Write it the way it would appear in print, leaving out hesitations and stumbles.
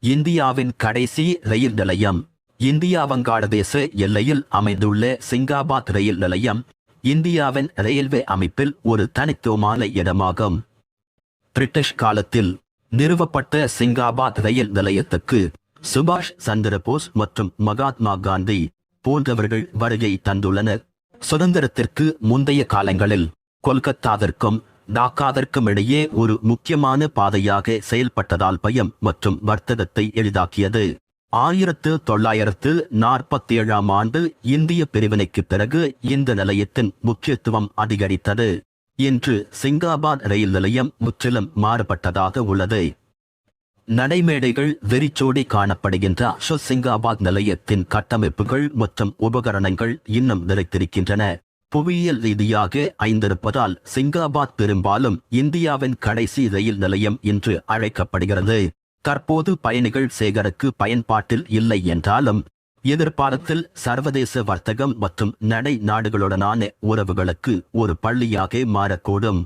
இந்தியாவின் கடைசி ரயில் நிலையம். இந்தியா வங்காளதேச எல்லையில் அமைந்துள்ள சிங்காபாத் ரயில் நிலையம் இந்தியாவின் ரயில்வே அமைப்பில் ஒரு தனித்துவமான இடமாகும். பிரிட்டிஷ் காலத்தில் நிறுவப்பட்ட சிங்காபாத் ரயில் நிலையத்துக்கு சுபாஷ் சந்திர போஸ் மற்றும் மகாத்மா காந்தி போன்றவர்கள் வருகை தந்துள்ளனர். சுதந்திரத்திற்கு முந்தைய காலங்களில் கொல்கத்தாவிற்கும் டாக்காவிற்கும் இடையே ஒரு முக்கியமான பாதையாக செயல்பட்டதால் பயம் மற்றும் வர்த்தகத்தை எளிதாக்கியது. 1947 ஆண்டு இந்திய பிரிவினைக்கு பிறகு இந்த நிலையத்தின் முக்கியத்துவம் அதிகரித்தது. இன்று சிங்காபாத் ரயில் நிலையம் முற்றிலும் மாறுபட்டதாக உள்ளது. நடைமேடைகள் வெறிச்சோடி காணப்படுகின்ற சிங்காபாத் நிலையத்தின் கட்டமைப்புகள் மற்றும் உபகரணங்கள் இன்னும் நிலைத்திருக்கின்றன. புவியியல் ரீதியாக ஐந்திருப்பதால் சிங்காபாத் பெரும்பாலும் இந்தியாவின் கடைசி ரயில் நிலையம் என்று அழைக்கப்படுகிறது. தற்போது பயணிகள் சேகருக்கு பயன்பாட்டில் இல்லை என்றாலும் எதிர்காலத்தில் சர்வதேச வர்த்தகம் மற்றும் நடை நாடுகளுடனான உறவுகளுக்கு ஒரு பள்ளியாக மாறக்கூடும்.